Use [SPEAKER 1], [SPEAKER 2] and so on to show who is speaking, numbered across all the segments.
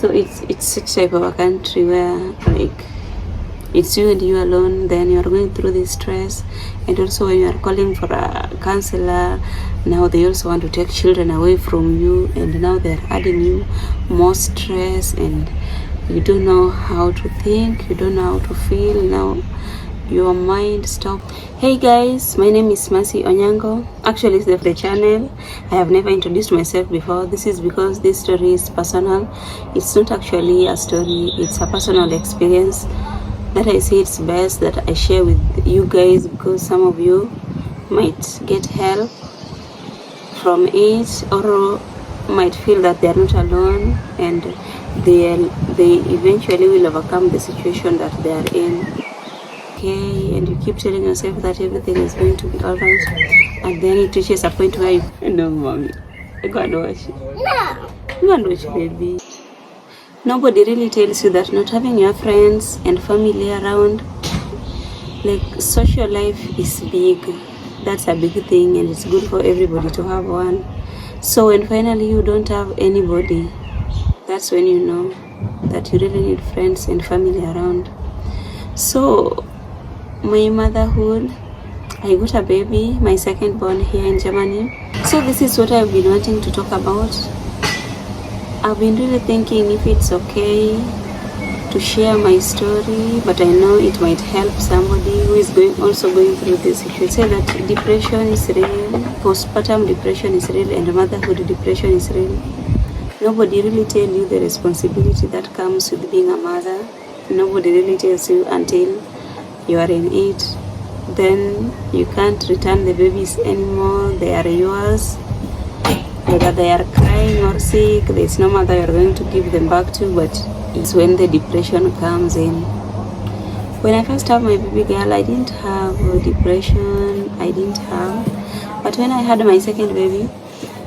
[SPEAKER 1] So it's such type of a country where like it's you and you alone, then you are going through this stress. And also when you are calling for a counselor, now they also want to take children away from you, and now they're adding you more stress, and you don't know how to think, you don't know how to feel. Now your mind stop. Hey guys, my name is Mercy Onyango. Actually, it's the channel. I have never introduced myself before. This is because this story is personal. It's not actually a story, it's a personal experience that I say it's best that I share with you guys, because some of you might get help from it, or might feel that they are not alone, and they eventually will overcome the situation that they are in. Okay, and you keep telling yourself that everything is going to be alright, and then it reaches a point where you no, mommy, go and watch it. No, go and watch, baby. Nobody really tells you that not having your friends and family around, like social life is big. That's a big thing, and it's good for everybody to have one. So when finally you don't have anybody, that's when you know that you really need friends and family around. So my motherhood, I got a baby, my second born, here in Germany. So this is what I've been wanting to talk about. I've been really thinking if it's okay to share my story, but I know it might help somebody who is also going through this. If you say that depression is real, postpartum depression is real, and motherhood depression is real, nobody really tells you the responsibility that comes with being a mother. Nobody really tells you until you are in it. Then you can't return the babies anymore. They are yours. Whether they are crying or sick, there's no mother you're going to give them back to, but it's when the depression comes in. When I first had my baby girl, I didn't have depression, but when I had my second baby,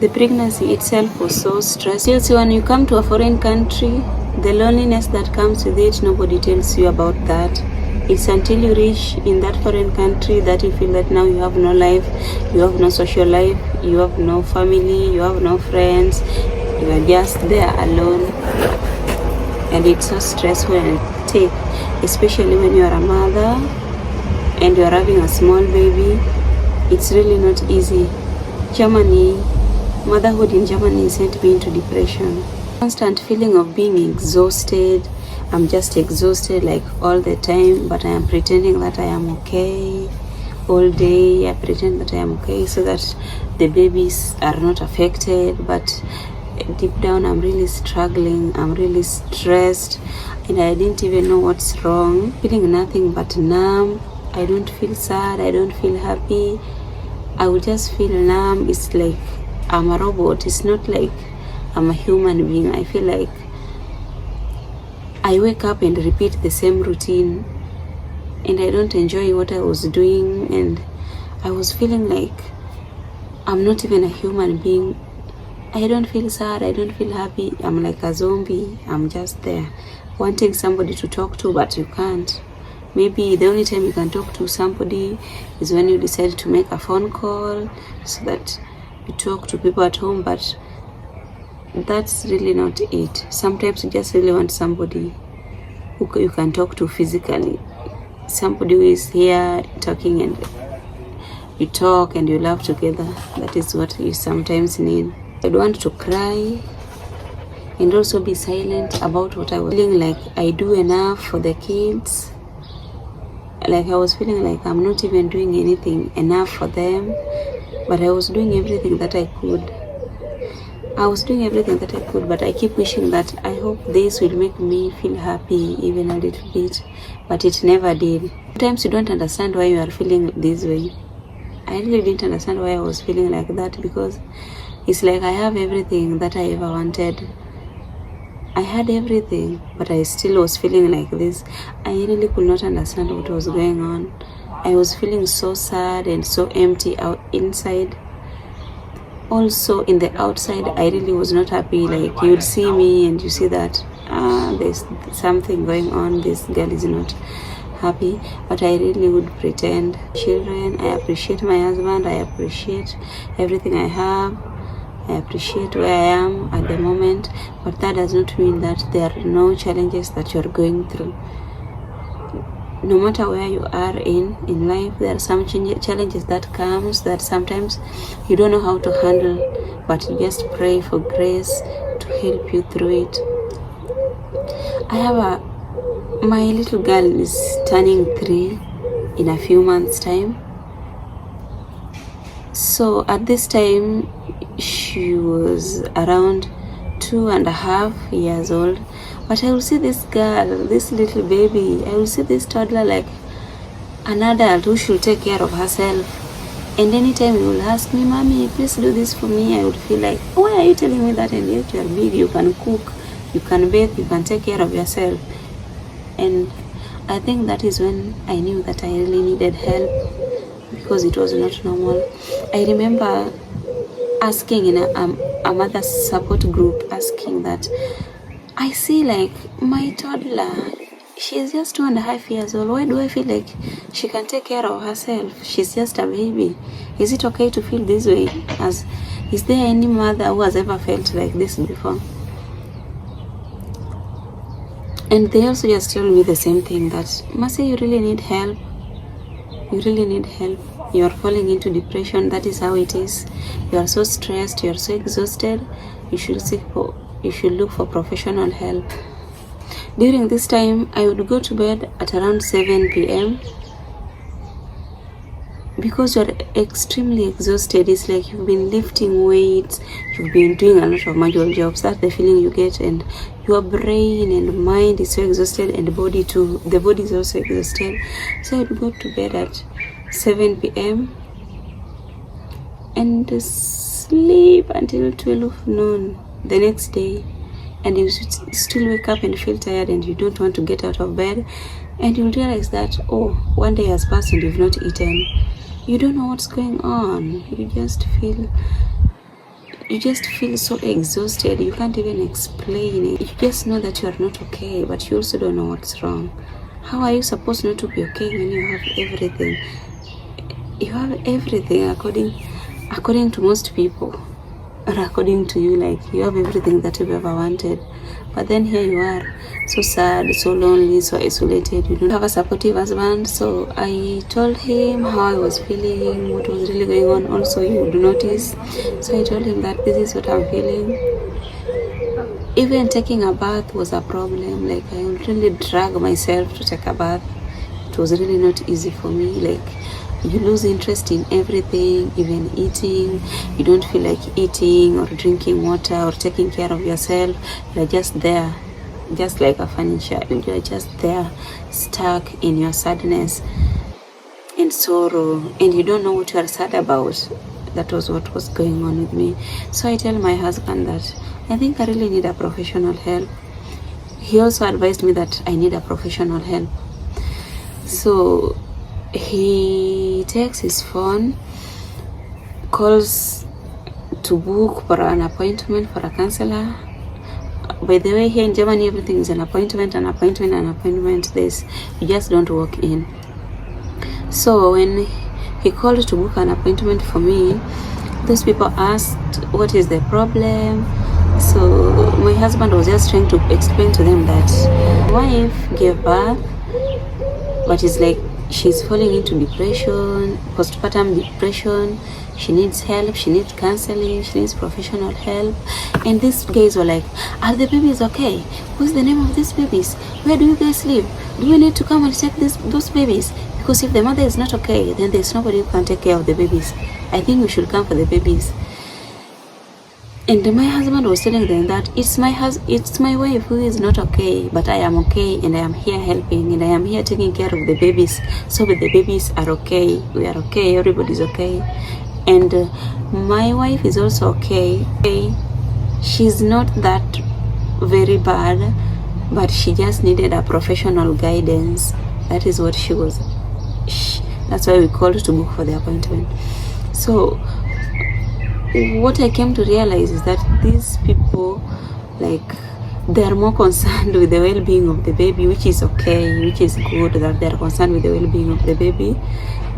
[SPEAKER 1] the pregnancy itself was so stressful. So when you come to a foreign country, the loneliness that comes with it, nobody tells you about that. It's until you reach in that foreign country that you feel that now you have no life, you have no social life, you have no family, you have no friends, you are just there alone. And it's so stressful and take, especially when you are a mother and you are having a small baby. It's really not easy. Germany, motherhood in Germany sent me into depression. Constant feeling of being exhausted. I'm just exhausted like all the time, but I am pretending that I am okay all day. I pretend that I am okay so that the babies are not affected, but deep down I'm really struggling, I'm really stressed, and I didn't even know what's wrong. Feeling nothing but numb. I don't feel sad, I don't feel happy, I will just feel numb. It's like I'm a robot. It's not like I'm a human being. I feel like I wake up and repeat the same routine, and I don't enjoy what I was doing, and I was feeling like I'm not even a human being. I don't feel sad, I don't feel happy. I'm like a zombie. I'm just there wanting somebody to talk to, but you can't. Maybe the only time you can talk to somebody is when you decide to make a phone call so that you talk to people at home, but that's really not it. Sometimes you just really want somebody who you can talk to physically, somebody who is here talking, and you talk and you laugh together. That is what you sometimes need. I'd want to cry and also be silent about what I was feeling like I do enough for the kids. Like I was feeling like I'm not even doing anything enough for them, but I was doing everything that I could. But I keep wishing that I hope this will make me feel happy even a little bit, but it never did. Sometimes you don't understand why you are feeling this way. I really didn't understand why I was feeling like that, because it's like I have everything that I ever wanted. I had everything, but I still was feeling like this. I really could not understand what was going on. I was feeling so sad and so empty out inside. Also in the outside, I really was not happy. Like you'd see me and you see that there's something going on, this girl is not happy, but I really would pretend. Children, I appreciate my husband, I appreciate everything I have. I appreciate where I am at the moment, but that does not mean that there are no challenges that you're going through. No matter where you are in life, there are some challenges that comes that sometimes you don't know how to handle, but you just pray for grace to help you through it. I have my little girl is turning 3 in a few months' time. So at this time, she was around 2.5 years old. But I will see this girl, this little baby, I will see this toddler like an adult who should take care of herself. And anytime you will ask me, Mommy, please do this for me, I would feel like, why are you telling me that? And yet you are big, you can cook, you can bathe, you can take care of yourself. And I think that is when I knew that I really needed help, because it was not normal. I remember asking in a mother support group, asking that, I see like my toddler, she's just 2.5 years old. Why do I feel like she can take care of herself? She's just a baby. Is it okay to feel this way? Is there any mother who has ever felt like this before? And they also just told me the same thing, that Mercy, you really need help. You really need help. You are falling into depression. That is how it is. You are so stressed. You are so exhausted. You should look for professional help. During this time, I would go to bed at around 7 p.m. because you're extremely exhausted. It's like you've been lifting weights, you've been doing a lot of manual jobs. That's the feeling you get, and your brain and mind is so exhausted, and the body too. The body is also exhausted. So I would go to bed at 7 p.m. and sleep until 12 noon the next day, and you still wake up and feel tired and you don't want to get out of bed, and you'll realize that, one day has passed and you've not eaten. You don't know what's going on. You just feel so exhausted. You can't even explain it. You just know that you are not okay, but you also don't know what's wrong. How are you supposed not to be okay when you have everything? You have everything according to most people. Or according to you, like you have everything that you've ever wanted, but then here you are, so sad, so lonely, so isolated. You don't have a supportive husband. So I told him how I was feeling, what was really going on. Also, you would notice. So I told him that this is what I'm feeling. Even taking a bath was a problem. Like I would really drag myself to take a bath. It was really not easy for me. Like you lose interest in everything, even eating. You don't feel like eating or drinking water or taking care of yourself. You're just there, just like a funny child. You're just there, stuck in your sadness and sorrow, and you don't know what you are sad about. That was what was going on with me. So I tell my husband that I think I really need a professional help. He also advised me that I need a professional help. So he takes his phone, calls to book for an appointment for a counselor. By the way, here in Germany, everything is an appointment. This, you just don't walk in. So when he called to book an appointment for me, those people asked, what is the problem? So my husband was just trying to explain to them that my wife gave birth, but it's like she's falling into depression, postpartum depression. She needs help, she needs counseling, she needs professional help. And these guys were like, are the babies okay? What's the name of these babies? Where do you guys live? Do we need to come and take those babies? Because if the mother is not okay, then there's nobody who can take care of the babies. I think we should come for the babies. And my husband was telling them that it's my wife who is not okay, but I am okay, and I am here helping, and I am here taking care of the babies. So the babies are okay, we are okay, everybody's okay. And my wife is also okay. She's not that very bad, but she just needed a professional guidance. That is what she was. That's why we called to book for the appointment. So what I came to realize is that these people, like, they are more concerned with the well-being of the baby, which is okay, which is good that they are concerned with the well-being of the baby,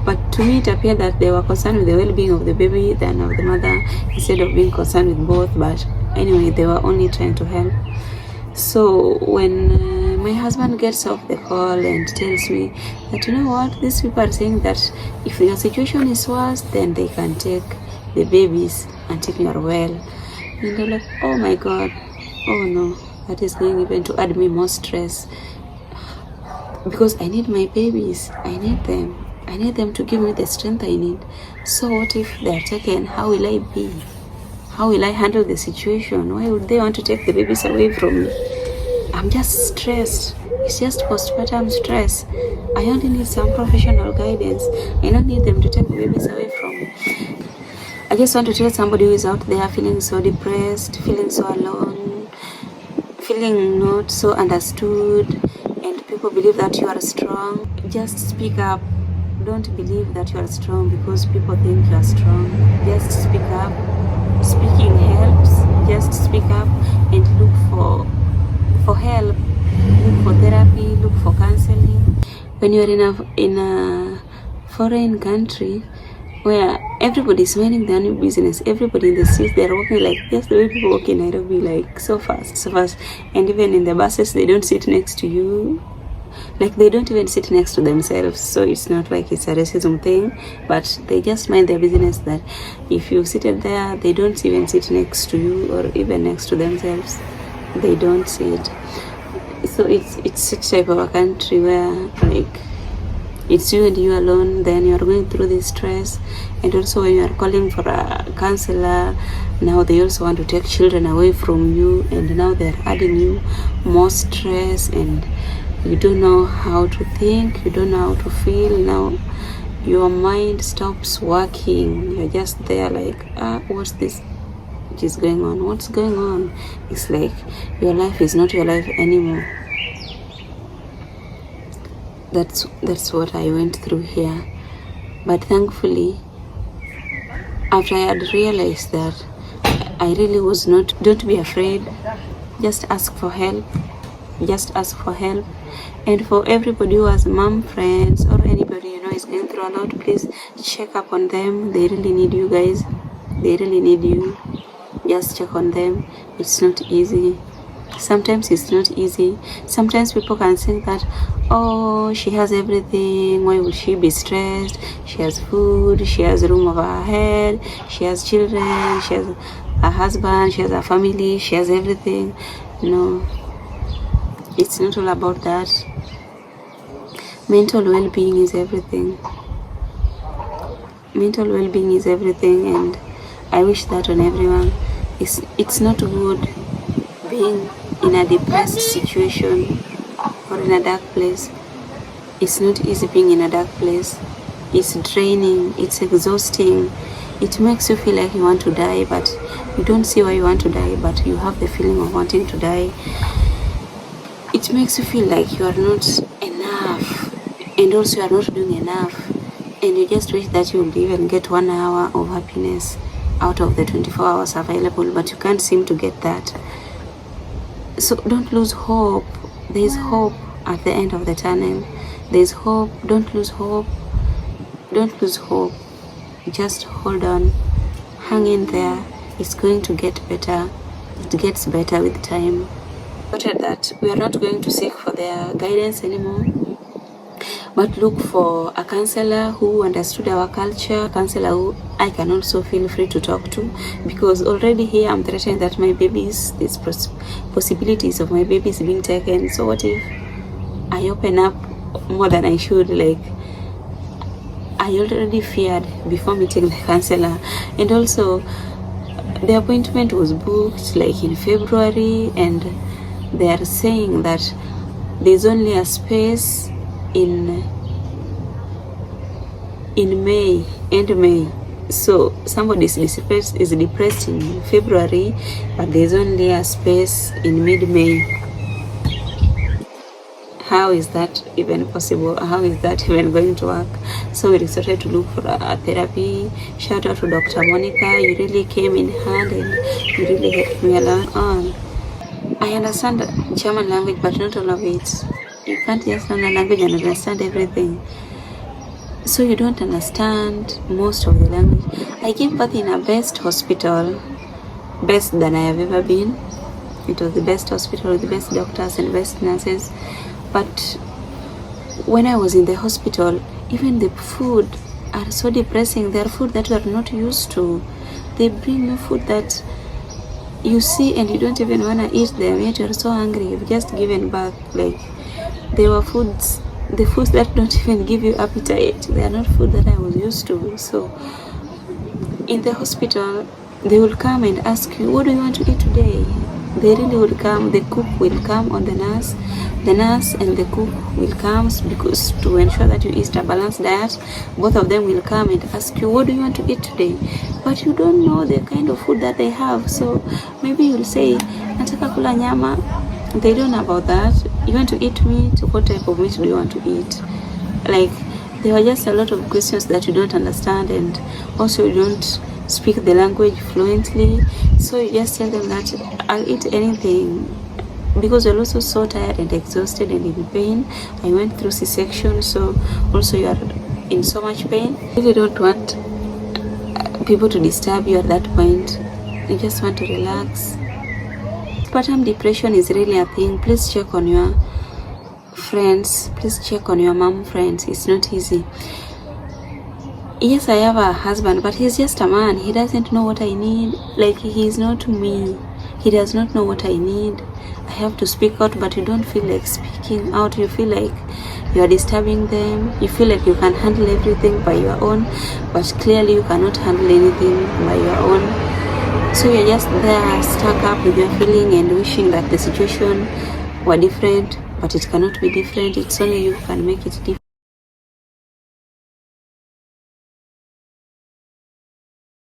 [SPEAKER 1] But to me, it appeared that they were concerned with the well-being of the baby than of the mother, instead of being concerned with both. But anyway, they were only trying to help. So when my husband gets off the call and tells me that, you know what, these people are saying that if your situation is worse, then they can take the babies until you are well. And I'm like, oh my God, oh no, that is going even to add me more stress, because I need my babies. I need them to give me the strength I need. So what if they are taken? How will I be? How will I handle the situation? Why would they want to take the babies away from me? I'm just stressed. It's just postpartum stress. I only need some professional guidance. I don't need them to take the babies away from me. I just want to tell somebody who is out there feeling so depressed, feeling so alone, feeling not so understood, and people believe that you are strong. Just speak up. Don't believe that you are strong because people think you are strong. Just speak up. Speaking helps. Just speak up and look for help. Look for therapy. Look for counseling. When you are in a foreign country where everybody is minding their own business, everybody in the streets, they're walking like just the way people walk in Nairobi, like so fast, and even in the buses they don't sit next to you. Like they don't even sit next to themselves. So it's not like it's a racism thing, but they just mind their business, that if you seated there, they don't even sit next to you or even next to themselves. They don't sit. So it's such type of a country where like it's you and you alone, then you are going through this stress. And also when you are calling for a counselor, now they also want to take children away from you, and now they're adding you more stress, and you don't know how to think, you don't know how to feel. Now your mind stops working. You're just there like, what's this which is going on? What's going on? It's like your life is not your life anymore. That's what I went through here. But thankfully, after I had realized that I really was not, don't be afraid. Just ask for help. Just ask for help. And for everybody who has mom friends or anybody you know is going through a lot, please check up on them. They really need you guys. They really need you. Just check on them. It's not easy. Sometimes it's not easy. Sometimes people can think that, oh, she has everything, why would she be stressed? She has food, she has a room over her head, she has children, she has a husband, she has a family, she has everything. No, it's not all about that. Mental well-being is everything. Mental well-being is everything, and I wish that on everyone. It's not good being in a depressed situation or in a dark place. It's not easy being in a dark place. It's draining, it's exhausting. It makes you feel like you want to die, but you don't see why you want to die, but you have the feeling of wanting to die. It makes you feel like you are not enough, and also you are not doing enough, and you just wish that you would even get 1 hour of happiness out of the 24 hours available, but you can't seem to get that. So don't lose hope. There is hope at the end of the tunnel. There is hope. Don't lose hope. Don't lose hope. Just hold on. Hang in there. It's going to get better. It gets better with time. Noted that we are not going to seek for their guidance anymore, but look for a counselor who understood our culture, a counselor who I can also feel free to talk to, because already here I'm threatened that my babies, there's possibilities of my babies being taken. So what if I open up more than I should? Like, I already feared before meeting the counselor, and also the appointment was booked like in February, and they are saying that there's only a space in May, end May. So somebody is depressed in February, but there's only a space in mid-May. How is that even possible? How is that even going to work? So we decided to look for a therapy. Shout out to Dr. Monica. You really came in hand and you really helped me along. I understand German language, but not all of it. You can't just learn a language and understand everything. so you don't understand most of the language. I gave birth in a best hospital, best than I have ever been. It was the best hospital with the best doctors and best nurses. But when I was in the hospital, even the food are so depressing. They are food that you are not used to. They bring you food that you see and you don't even want to eat them, yet you're so hungry. You've just given birth. Like, they were foods, the foods that don't even give you appetite. They are not food that I was used to. So in the hospital, they will come and ask you, what do you want to eat today? They really will come. The cook will come on the nurse and the cook will come, because to ensure that you eat a balanced diet, both of them will come and ask you, what do you want to eat today? But you don't know the kind of food that they have. So maybe you'll say, nataka kula nyama. They don't know about that. You want to eat meat? What type of meat do you want to eat? Like, there are just a lot of questions that you don't understand, and also you don't speak the language fluently. So you just tell them that I'll eat anything, because you're also so tired and exhausted and in pain. I went through C-section, so also you are in so much pain. If you don't want people to disturb you at that point, you just want to relax. Postpartum depression is really a thing. Please check on your friends. Please check on your mom friends. It's not easy. Yes, I have a husband, but he's just a man. He doesn't know what I need. Like, he's not me. He does not know what I need. I have to speak out, but you don't feel like speaking out. You feel like you are disturbing them. You feel like you can handle everything by your own, but clearly you cannot handle anything by your own. So you're just there stuck up with your feeling and wishing that the situation were different, but it cannot be different. It's only you who can make it different.